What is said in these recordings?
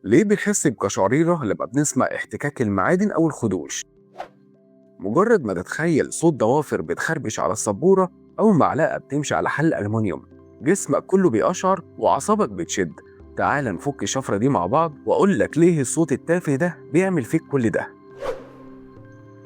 ليه بنحس بقشعريرة لما بنسمع احتكاك المعادن أو الخدوش؟ مجرد ما تتخيل صوت ضوافر بتخربش على السبورة أو معلقة بتمشي على حل ألمونيوم، جسمك كله بيقشعر وأعصابك بتشد. تعال نفك الشفرة دي مع بعض وأقول لك ليه الصوت التافه ده بيعمل فيك كل ده.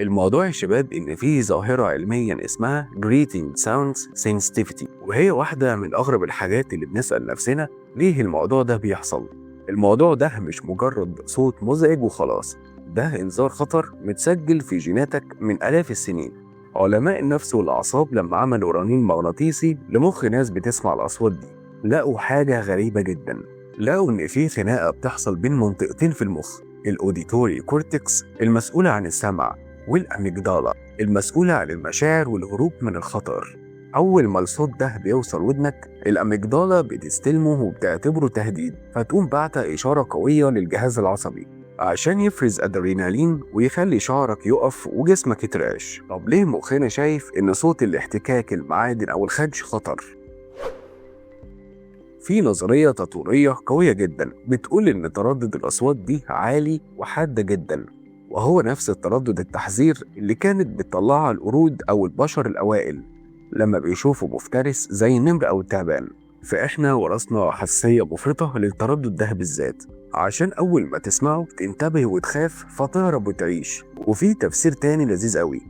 الموضوع يا شباب إن فيه ظاهرة علميا اسمها Greeting Sounds Sensitivity، وهي واحدة من أغرب الحاجات اللي بنسأل نفسنا ليه الموضوع ده بيحصل. الموضوع ده مش مجرد صوت مزعج وخلاص، ده إنذار خطر متسجل في جيناتك من آلاف السنين. علماء النفس والأعصاب لما عملوا رنين مغناطيسي لمخ ناس بتسمع الأصوات دي، لقوا حاجة غريبة جدا. لقوا إن في خناقة بتحصل بين منطقتين في المخ، الأوديتوري كورتكس المسؤولة عن السمع، والأميجدالا المسؤولة عن المشاعر والهروب من الخطر. أول ما الصوت ده بيوصل ودنك، الأميجدالا بتستلمه وبتعتبره تهديد، فتقوم بعتها إشارة قوية للجهاز العصبي عشان يفرز أدرينالين ويخلي شعرك يقف وجسمك يترعش. طب ليه مخنا شايف إن صوت الاحتكاك المعادن أو الخدش خطر؟ في نظرية تطورية قوية جدا بتقول إن تردد الأصوات دي عالي وحاد جدا، وهو نفس التردد التحذير اللي كانت بتطلعها القرود أو البشر الأوائل لما بيشوفوا مفترس زي النمر أو التعبان. فإحنا ورثنا حساسية مفرطة للتردد ده بالذات، عشان أول ما تسمعه تنتبه وتخاف فتهرب وتعيش. وفي تفسير تاني لذيذ قوي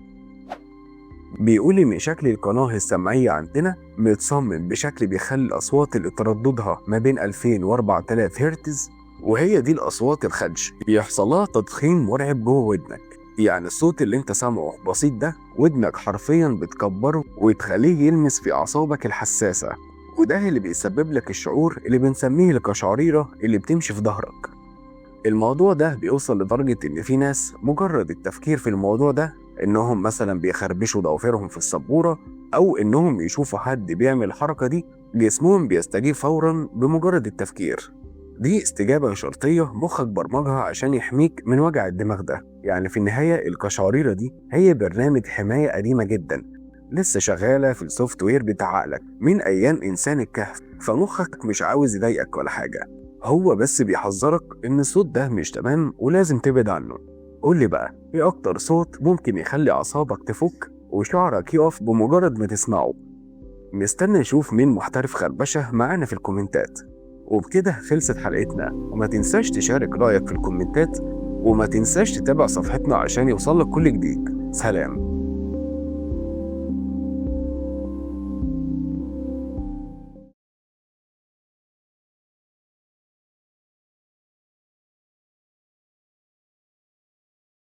بيقول إن شكل القناة السمعية عندنا متصمم بشكل بيخلي الأصوات اللي ترددها ما بين 2000 و 4000 هرتز، وهي دي الأصوات الخدش، بيحصل لها تضخيم مرعب جوه ودنك. يعني الصوت اللي انت سامعه بسيط ده ودنك حرفيا بتكبره وتخليه يلمس في أعصابك الحساسة، وده اللي بيسبب لك الشعور اللي بنسميه القشعريرة اللي بتمشي في ظهرك. الموضوع ده بيوصل لدرجة إن في ناس مجرد التفكير في الموضوع ده، إنهم مثلا بيخربشوا ضوافرهم في السبورة أو إنهم يشوفوا حد بيعمل الحركة دي، جسمهم بيستجيب فورا بمجرد التفكير. دي استجابة شرطية مخك برمجها عشان يحميك من وجع الدماغ ده. يعني في النهاية القشعريرة دي هي برنامج حماية قديمة جدا لسه شغالة في السوفت وير بتاع عقلك من أيام إنسان الكهف، فمخك مش عاوز يضايقك ولا حاجة، هو بس بيحذرك إن الصوت ده مش تمام ولازم تبعد عنه. قولي بقى إيه أكتر صوت ممكن يخلي أعصابك تفك وشعرك يقف بمجرد ما تسمعه؟ نستنى نشوف مين محترف خربشة معانا في الكومنتات. وبكده خلصت حلقتنا، وما تنساش تشارك رأيك في الكومنتات، وما تنساش تتابع صفحتنا عشان يوصلك كل جديد. سلام.